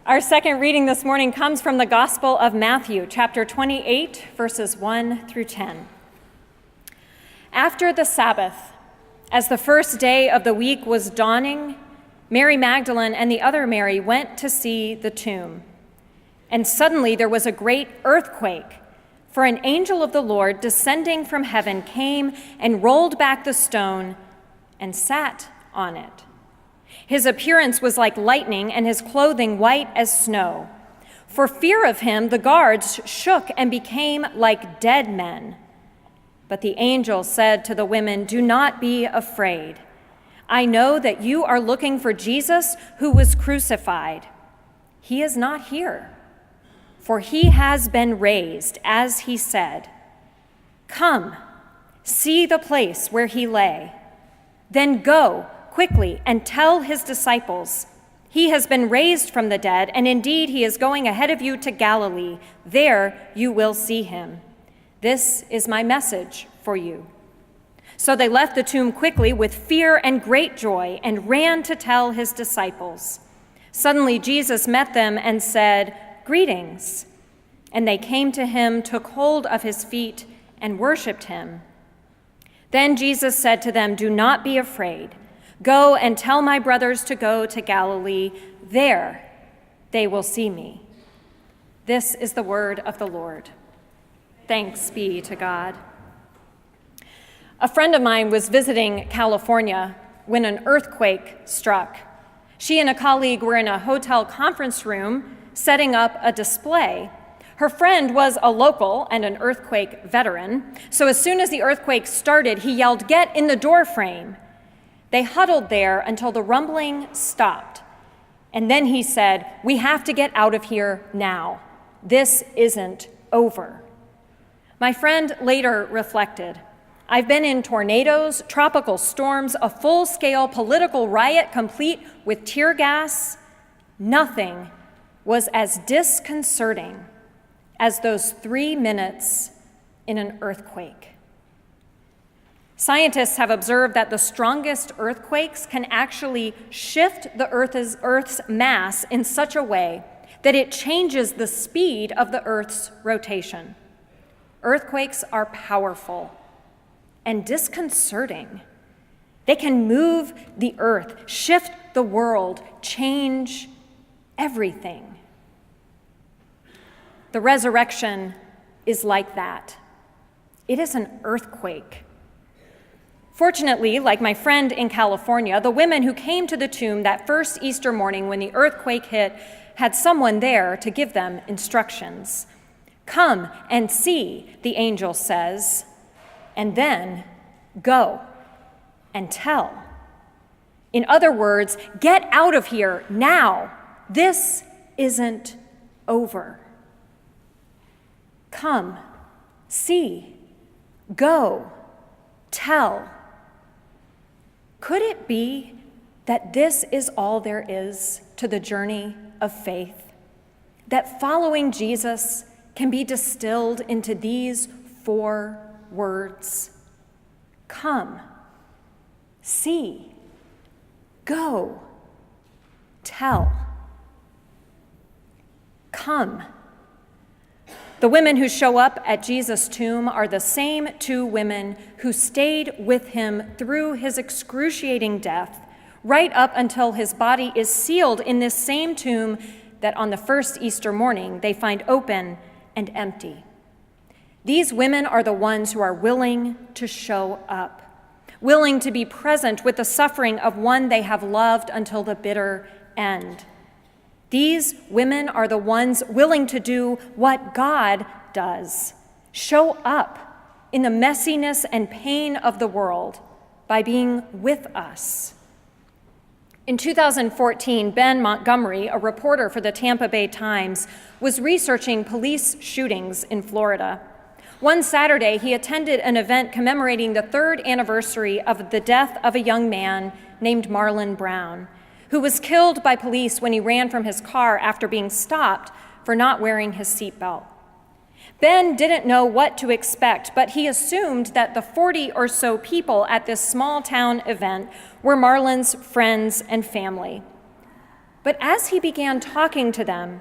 Our second reading this morning comes from the Gospel of Matthew, chapter 28, verses 1 through 10. After the Sabbath, as the first day of the week was dawning, Mary Magdalene and the other Mary went to see the tomb. And suddenly there was a great earthquake, for an angel of the Lord descending from heaven came and rolled back the stone and sat on it. His appearance was like lightning and his clothing white as snow. For fear of him, the guards shook and became like dead men. But the angel said to the women, "Do not be afraid. I know that you are looking for Jesus who was crucified. He is not here, for he has been raised, as he said. Come, see the place where he lay. Then go quickly and tell his disciples, he has been raised from the dead, and indeed he is going ahead of you to Galilee. There you will see him. This is my message for you." So they left the tomb quickly with fear and great joy and ran to tell his disciples. Suddenly Jesus met them and said, "Greetings." And they came to him, took hold of his feet, and worshiped him. Then Jesus said to them, "Do not be afraid. Go and tell my brothers to go to Galilee. There they will see me." This is the word of the Lord. Thanks be to God. A friend of mine was visiting California when an earthquake struck. She and a colleague were in a hotel conference room setting up a display. Her friend was a local and an earthquake veteran, so as soon as the earthquake started, he yelled, "Get in the door frame." They huddled there until the rumbling stopped. And then he said, "We have to get out of here now. This isn't over." My friend later reflected, "I've been in tornadoes, tropical storms, a full-scale political riot complete with tear gas. Nothing was as disconcerting as those 3 minutes in an earthquake." Scientists have observed that the strongest earthquakes can actually shift the Earth's mass in such a way that it changes the speed of the Earth's rotation. Earthquakes are powerful and disconcerting. They can move the earth, shift the world, change everything. The resurrection is like that. It is an earthquake. Fortunately, like my friend in California, the women who came to the tomb that first Easter morning when the earthquake hit had someone there to give them instructions. "Come and see," the angel says, "and then go and tell." In other words, get out of here now. This isn't over. Come, see, go, tell. Could it be that this is all there is to the journey of faith? That following Jesus can be distilled into these 4 words: come, see, go, tell. Come. The women who show up at Jesus' tomb are the same 2 women who stayed with him through his excruciating death, right up until his body is sealed in this same tomb that on the first Easter morning they find open and empty. These women are the ones who are willing to show up, willing to be present with the suffering of one they have loved until the bitter end. These women are the ones willing to do what God does, show up in the messiness and pain of the world by being with us. In 2014, Ben Montgomery, a reporter for the Tampa Bay Times, was researching police shootings in Florida. One Saturday, he attended an event commemorating the 3rd anniversary of the death of a young man named Marlon Brown, who was killed by police when he ran from his car after being stopped for not wearing his seatbelt. Ben didn't know what to expect, but he assumed that the 40 or so people at this small town event were Marlon's friends and family. But as he began talking to them,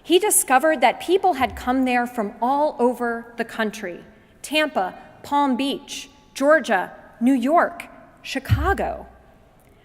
he discovered that people had come there from all over the country: Tampa, Palm Beach, Georgia, New York, Chicago.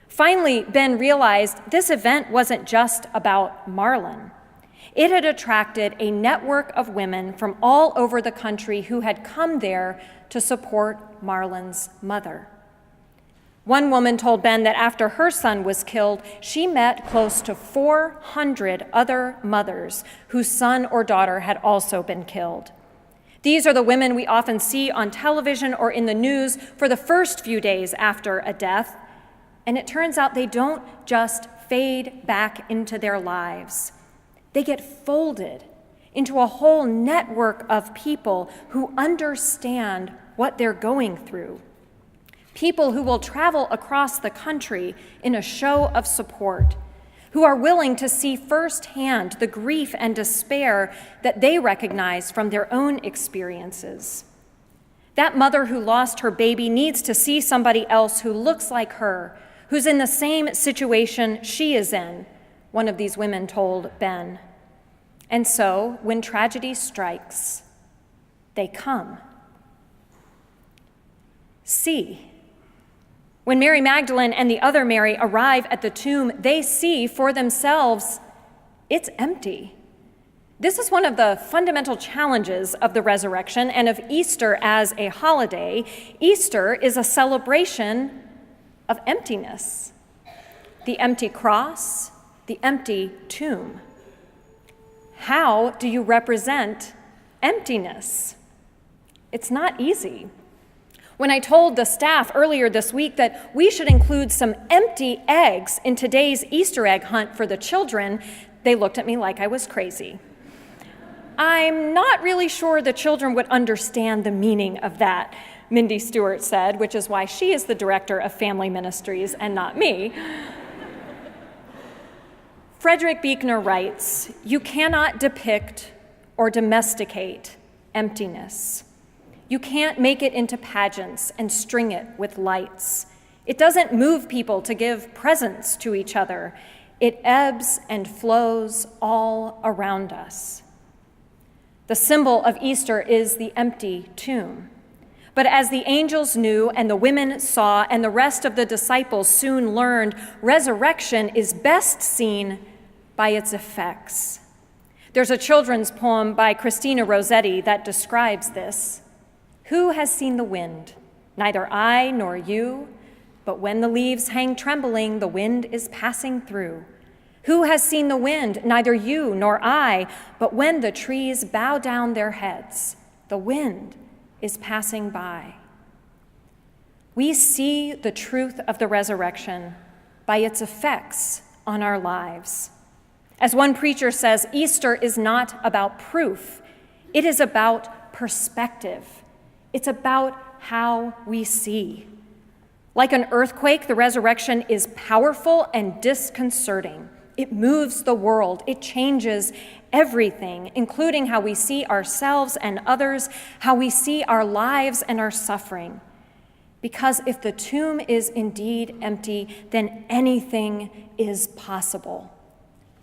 Finally, Ben realized this event wasn't just about Marlon. It had attracted a network of women from all over the country who had come there to support Marlon's mother. One woman told Ben that after her son was killed, she met close to 400 other mothers whose son or daughter had also been killed. These are the women we often see on television or in the news for the first few days after a death. And it turns out they don't just fade back into their lives. They get folded into a whole network of people who understand what they're going through. People who will travel across the country in a show of support, who are willing to see firsthand the grief and despair that they recognize from their own experiences. That mother who lost her baby needs to see somebody else who looks like her, who's in the same situation she is in, one of these women told Ben. And so, when tragedy strikes, they come. See. When Mary Magdalene and the other Mary arrive at the tomb, they see for themselves it's empty. This is one of the fundamental challenges of the resurrection and of Easter as a holiday. Easter is a celebration of emptiness. The empty cross, the empty tomb. How do you represent emptiness? It's not easy. When I told the staff earlier this week that we should include some empty eggs in today's Easter egg hunt for the children, they looked at me like I was crazy. I'm not really sure the children would understand the meaning of that, Mindy Stewart said, which is why she is the director of family ministries and not me. Frederick Buechner writes, "You cannot depict or domesticate emptiness. You can't make it into pageants and string it with lights. It doesn't move people to give presents to each other. It ebbs and flows all around us." The symbol of Easter is the empty tomb. But as the angels knew and the women saw and the rest of the disciples soon learned, resurrection is best seen by its effects. There's a children's poem by Christina Rossetti that describes this. "Who has seen the wind? Neither I nor you, but when the leaves hang trembling, the wind is passing through. Who has seen the wind? Neither you nor I, but when the trees bow down their heads, the wind is passing by." We see the truth of the resurrection by its effects on our lives. As one preacher says, Easter is not about proof. It is about perspective. It's about how we see. Like an earthquake, the resurrection is powerful and disconcerting. It moves the world. It changes everything, including how we see ourselves and others, how we see our lives and our suffering. Because if the tomb is indeed empty, then anything is possible.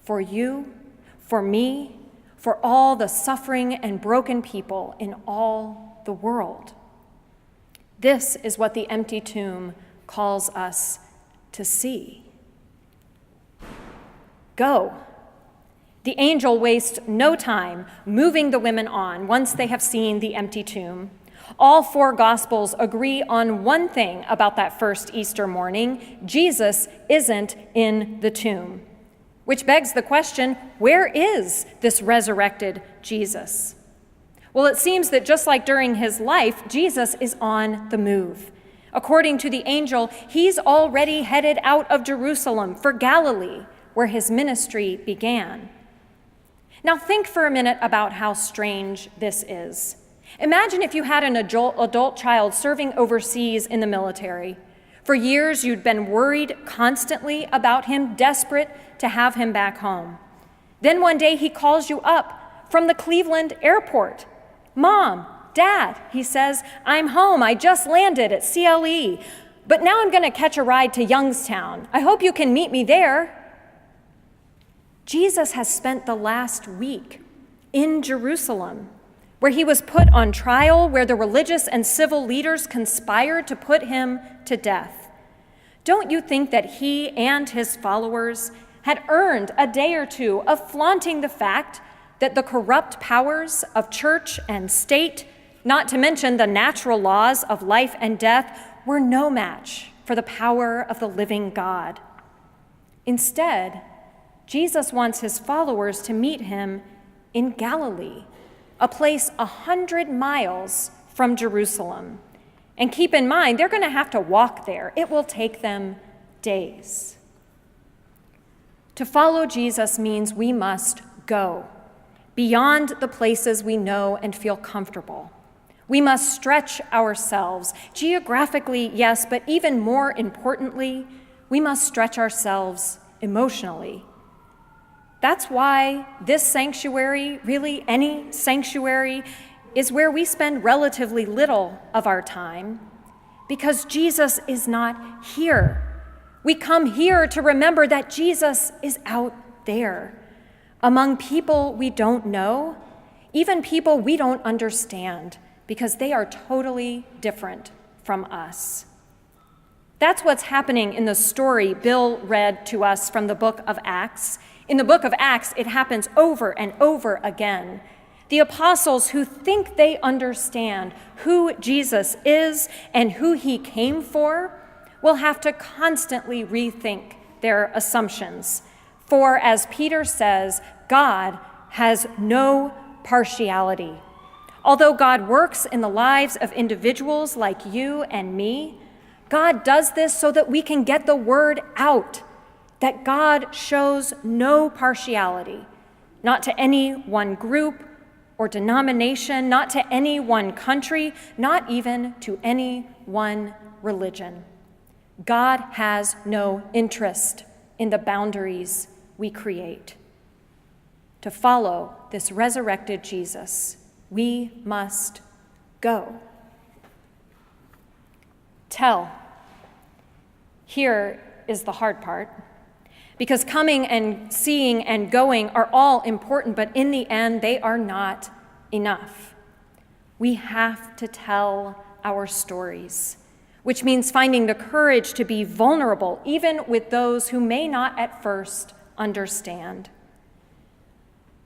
For you, for me, for all the suffering and broken people in all the world. This is what the empty tomb calls us to see. Go. The angel wastes no time moving the women on once they have seen the empty tomb. All four Gospels agree on one thing about that first Easter morning: Jesus isn't in the tomb. Which begs the question, where is this resurrected Jesus? Well, it seems that just like during his life, Jesus is on the move. According to the angel, he's already headed out of Jerusalem for Galilee, where his ministry began. Now think for a minute about how strange this is. Imagine if you had an adult child serving overseas in the military. For years, you'd been worried constantly about him, desperate to have him back home. Then one day he calls you up from the Cleveland airport. "Mom, Dad," he says, "I'm home. I just landed at CLE, but now I'm going to catch a ride to Youngstown. I hope you can meet me there." Jesus has spent the last week in Jerusalem, where he was put on trial, where the religious and civil leaders conspired to put him to death. Don't you think that he and his followers had earned a day or two of flaunting the fact that the corrupt powers of church and state, not to mention the natural laws of life and death, were no match for the power of the living God? Instead, Jesus wants his followers to meet him in Galilee, a place 100 miles from Jerusalem. And keep in mind, they're going to have to walk there. It will take them days. To follow Jesus means we must go beyond the places we know and feel comfortable. We must stretch ourselves, geographically, yes, but even more importantly, we must stretch ourselves emotionally. That's why this sanctuary, really any sanctuary, is where we spend relatively little of our time, because Jesus is not here. We come here to remember that Jesus is out there, among people we don't know, even people we don't understand, because they are totally different from us. That's what's happening in the story Bill read to us from the book of Acts. In the book of Acts, it happens over and over again. The apostles who think they understand who Jesus is and who he came for will have to constantly rethink their assumptions. For, as Peter says, God has no partiality. Although God works in the lives of individuals like you and me, God does this so that we can get the word out, that God shows no partiality, not to any one group or denomination, not to any one country, not even to any one religion. God has no interest in the boundaries we create. To follow this resurrected Jesus, we must go. Tell. Here is the hard part, because coming and seeing and going are all important, but in the end, they are not enough. We have to tell our stories, which means finding the courage to be vulnerable, even with those who may not at first understand.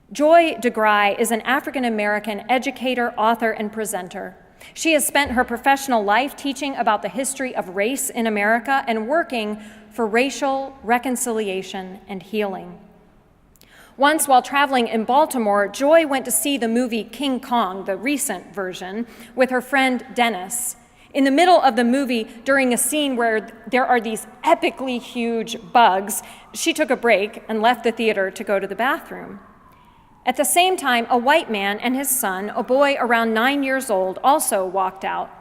Joy DeGruy is an African-American educator, author, and presenter. She has spent her professional life teaching about the history of race in America and working for racial reconciliation and healing. Once, while traveling in Baltimore, Joy went to see the movie King Kong, the recent version, with her friend Dennis. In the middle of the movie, during a scene where there are these epically huge bugs, she took a break and left the theater to go to the bathroom. At the same time, a white man and his son, a boy around 9 years old, also walked out.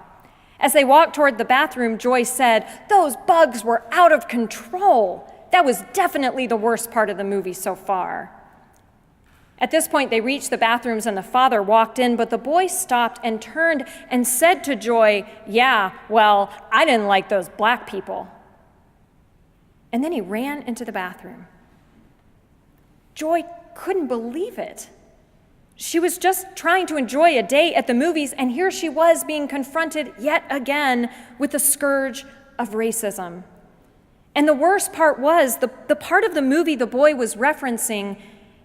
As they walked toward the bathroom, Joy said, "Those bugs were out of control. That was definitely the worst part of the movie so far." At this point, they reached the bathrooms and the father walked in, but the boy stopped and turned and said to Joy, "Yeah, well, I didn't like those black people." And then he ran into the bathroom. Joy couldn't believe it. She was just trying to enjoy a day at the movies, and here she was being confronted yet again with the scourge of racism. And the worst part was, the part of the movie the boy was referencing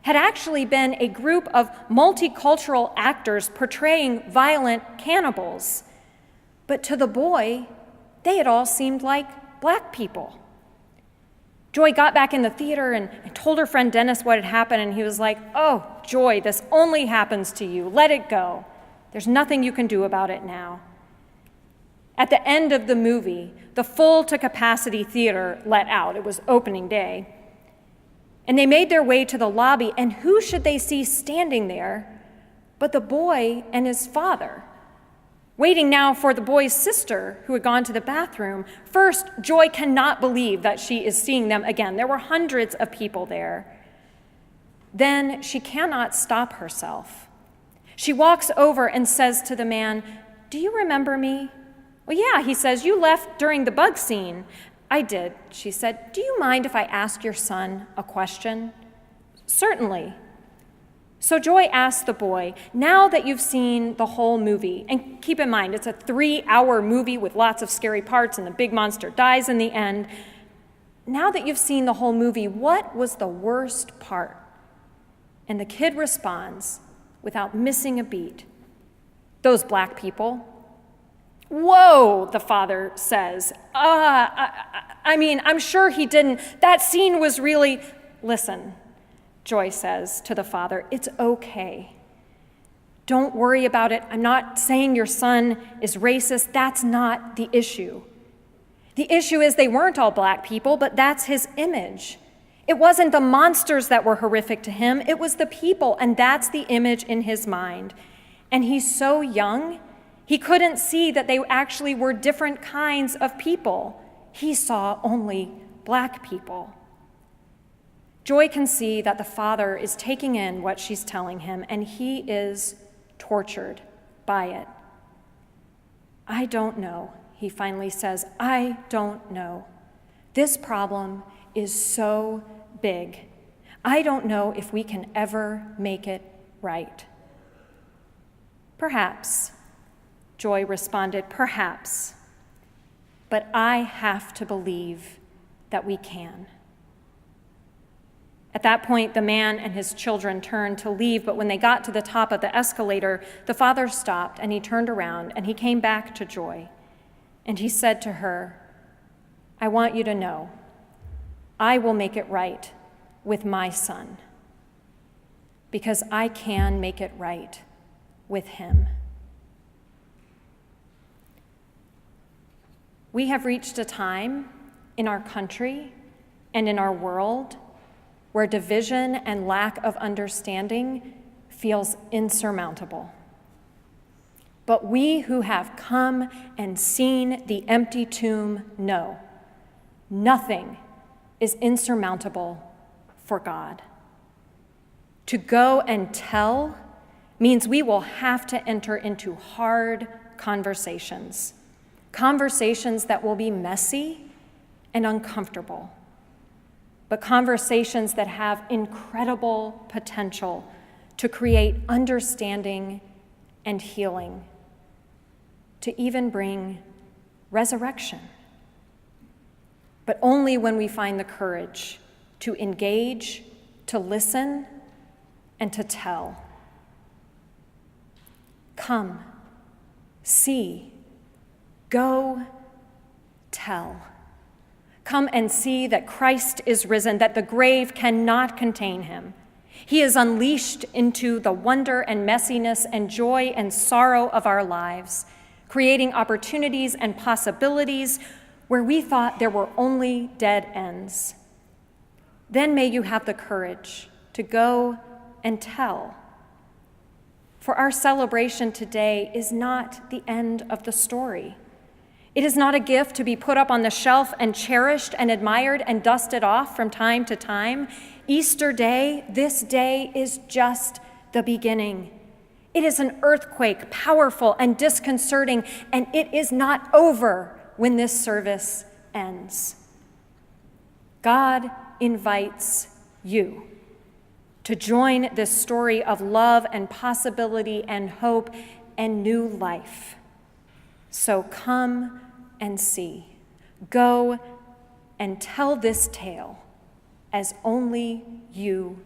had actually been a group of multicultural actors portraying violent cannibals. But to the boy, they had all seemed like black people. Joy got back in the theater and told her friend Dennis what had happened, and he was like, "Oh, Joy, this only happens to you. Let it go. There's nothing you can do about it now." At the end of the movie, the full-to-capacity theater let out. It was opening day. And they made their way to the lobby, and who should they see standing there but the boy and his father, waiting now for the boy's sister, who had gone to the bathroom. First, Joy cannot believe that she is seeing them again. There were hundreds of people there. Then she cannot stop herself. She walks over and says to the man, "Do you remember me?" "Well, yeah," he says, "you left during the bug scene." "I did," she said. "Do you mind if I ask your son a question?" Certainly. So Joy asked the boy, now that you've seen the whole movie, and keep in mind, it's a 3-hour movie with lots of scary parts and the big monster dies in the end. Now that you've seen the whole movie, what was the worst part? And the kid responds, without missing a beat, those black people. Whoa, the father says. I'm sure he didn't. That scene was really... Listen, Joy says to the father, it's okay. Don't worry about it. I'm not saying your son is racist. That's not the issue. The issue is they weren't all black people, but that's his image. It wasn't the monsters that were horrific to him. It was the people, and that's the image in his mind. And he's so young, he couldn't see that they actually were different kinds of people. He saw only black people. Joy can see that the father is taking in what she's telling him, and he is tortured by it. I don't know, he finally says. I don't know. This problem is so big. I don't know if we can ever make it right. Perhaps, Joy responded, perhaps. But I have to believe that we can. At that point, the man and his children turned to leave, but when they got to the top of the escalator, the father stopped and he turned around and he came back to Joy. And he said to her, I want you to know, I will make it right with my son, because I can make it right with him. We have reached a time in our country and in our world where division and lack of understanding feels insurmountable. But we who have come and seen the empty tomb know nothing is insurmountable for God. To go and tell means we will have to enter into hard conversations that will be messy and uncomfortable, but conversations that have incredible potential to create understanding and healing, to even bring resurrection. But only when we find the courage to engage, to listen, and to tell. Come, see, go, tell. Come and see that Christ is risen, that the grave cannot contain him. He is unleashed into the wonder and messiness and joy and sorrow of our lives, creating opportunities and possibilities where we thought there were only dead ends. Then may you have the courage to go and tell. For our celebration today is not the end of the story. It is not a gift to be put up on the shelf and cherished and admired and dusted off from time to time. Easter Day, this day, is just the beginning. It is an earthquake, powerful and disconcerting, and it is not over when this service ends. God invites you to join this story of love and possibility and hope and new life. So come and see. Go and tell this tale as only you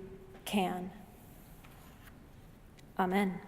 can. Amen.